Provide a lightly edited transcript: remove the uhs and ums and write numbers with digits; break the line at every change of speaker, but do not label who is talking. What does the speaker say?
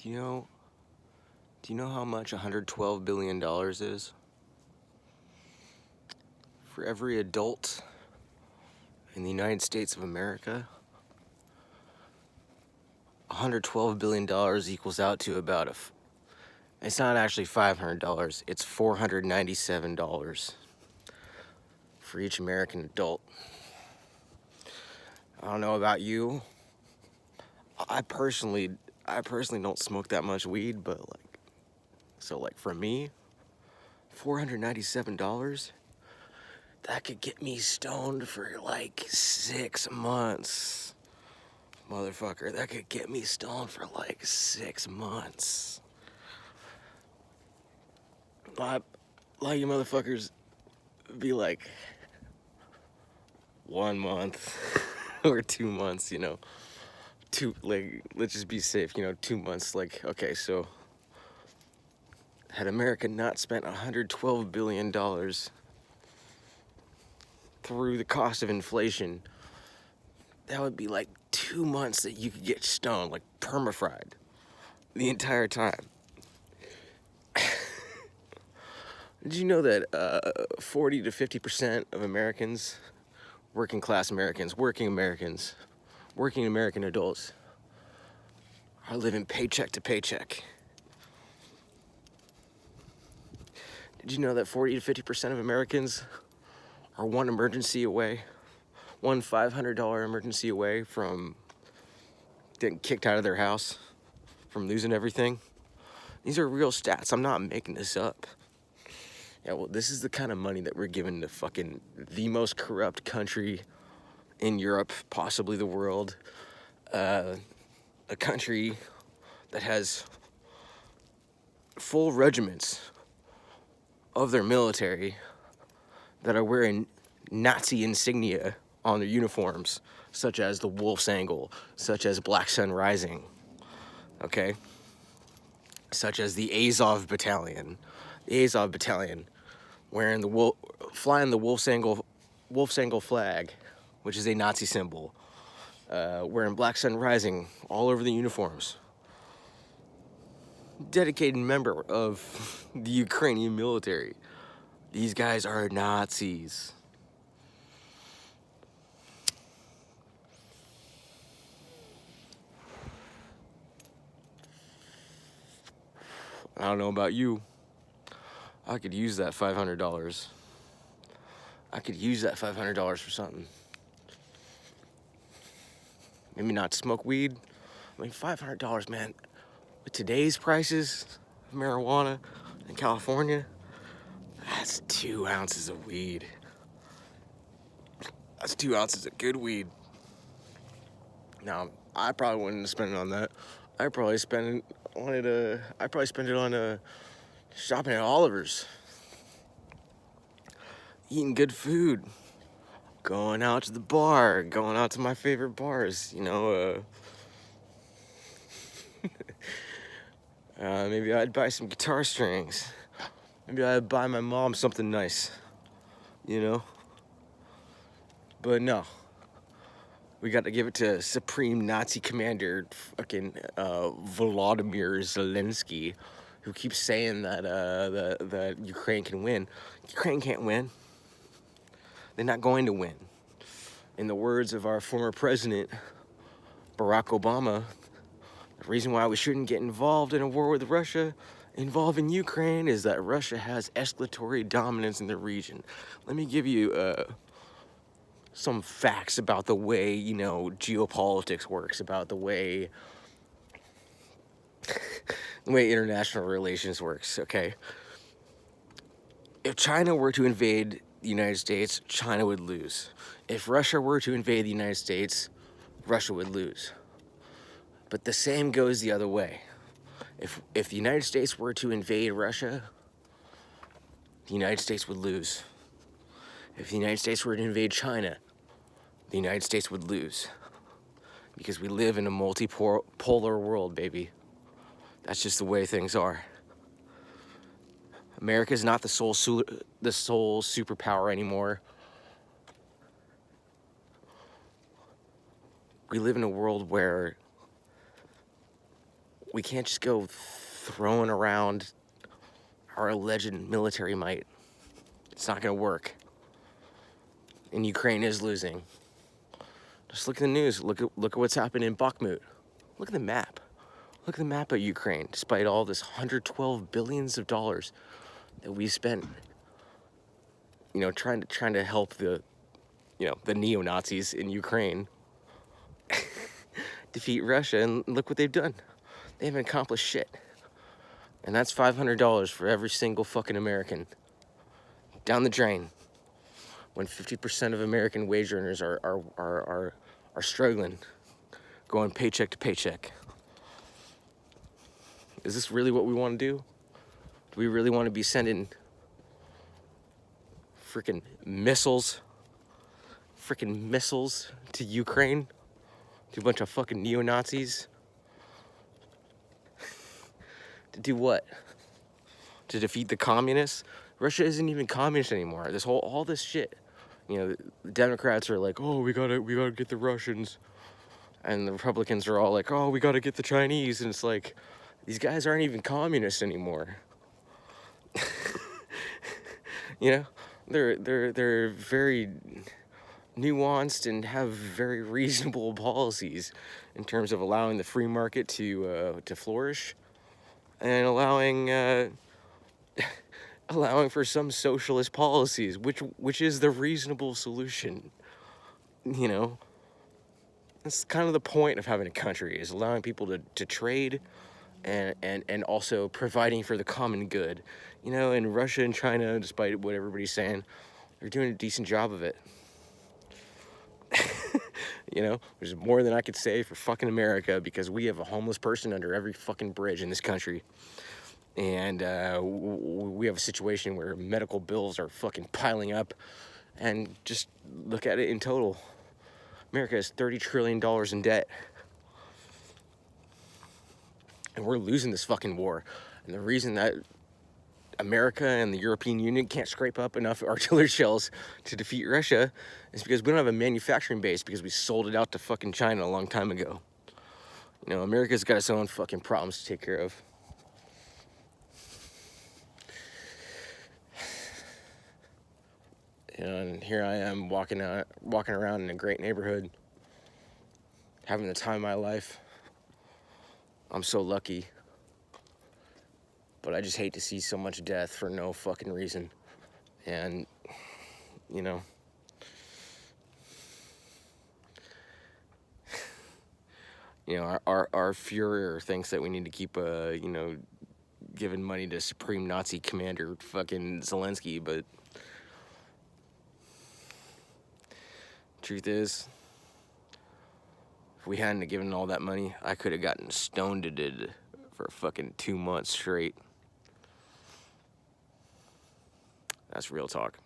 Do you know how much $112 billion is? For every adult in the United States of America, $112 billion equals out to about it's not actually $500, it's $497 for each American adult. I don't know about you. I personally don't smoke that much weed, but for me, $497, that could get me stoned for like 6 months. Motherfucker, that could get me stoned for like 6 months. A lot of you motherfuckers be like 1 month or 2 months, let's just be safe, 2 months. Okay, so had America not spent $112 billion through the cost of inflation, that would be like 2 months that you could get stoned, like perma-fried, the entire time. Did you know that 40 to 50% of Americans, working class Americans, working American adults, are living paycheck to paycheck? Did you know that 40 to 50% of Americans are one emergency away, one $500 emergency away from getting kicked out of their house, from losing everything? These are real stats. I'm not making this up. Yeah, well, this is the kind of money that we're giving to fucking the most corrupt country in Europe, possibly the world. A country that has full regiments of their military that are wearing Nazi insignia on their uniforms, such as the Wolf's Angle, such as Black Sun Rising, okay? Such as the Azov Battalion. The Azov Battalion wearing flying the Wolf's Angle flag, which is a Nazi symbol, wearing Black Sun Rising all over the uniforms. Dedicated member of the Ukrainian military. These guys are Nazis. I don't know about you. I could use that $500. I could use that $500 for something. Maybe not smoke weed. I mean, $500, man. With today's prices of marijuana in California, that's 2 ounces of weed. That's 2 ounces of good weed. Now, I probably wouldn't spend it on that. I'd probably spend it on shopping at Oliver's, eating good food, going out to the bar, going out to my favorite bars, maybe I'd buy some guitar strings. Maybe I'd buy my mom something nice, But no. We got to give it to Supreme Nazi Commander fucking Volodymyr Zelensky, who keeps saying that Ukraine can win. Ukraine can't win. They're not going to win. In the words of our former president, Barack Obama, the reason why we shouldn't get involved in a war with Russia involving Ukraine is that Russia has escalatory dominance in the region. Let me give you some facts about the way, geopolitics works, about the way international relations works, okay? If China were to invade the United States, China would lose. If Russia were to invade the United States, Russia would lose. But the same goes the other way. If the United States were to invade Russia, the United States would lose. If the United States were to invade China, the United States would lose. Because we live in a multipolar world, baby. That's just the way things are. America is not the sole superpower anymore. We live in a world where we can't just go throwing around our alleged military might. It's not gonna work. And Ukraine is losing. Just look at the news. Look at what's happened in Bakhmut. Look at the map. Look at the map of Ukraine. Despite all this $112 billions that we spent, trying to help the neo-Nazis in Ukraine defeat Russia, and look what they've done. They haven't accomplished shit. And that's $500 for every single fucking American. Down the drain. When 50% of American wage earners are struggling, going paycheck to paycheck. Is this really what we want to do? Do we really want to be sending freaking missiles to Ukraine? To a bunch of fucking neo-Nazis? To do what? To defeat the communists? Russia isn't even communist anymore. All this shit. The Democrats are like, oh, we gotta get the Russians. And the Republicans are all like, oh, we gotta get the Chinese. And it's like, these guys aren't even communists anymore. They're very nuanced and have very reasonable policies in terms of allowing the free market to flourish, and allowing for some socialist policies, which is the reasonable solution. That's kind of the point of having a country, is allowing people to trade and also providing for the common good. And Russia and China, despite what everybody's saying, they're doing a decent job of it. There's more than I could say for fucking America, because we have a homeless person under every fucking bridge in this country. And we have a situation where medical bills are fucking piling up. And just look at it in total. America has $30 trillion in debt. And we're losing this fucking war. And the reason that America and the European Union can't scrape up enough artillery shells to defeat Russia is because we don't have a manufacturing base, because we sold it out to fucking China a long time ago. America's got its own fucking problems to take care of. And here I am walking around in a great neighborhood, having the time of my life. I'm so lucky. But I just hate to see so much death for no fucking reason. And, our Führer thinks that we need to keep, giving money to Supreme Nazi Commander fucking Zelensky, but truth is, if we hadn't given all that money, I could have gotten stoned to death for fucking 2 months straight. That's real talk.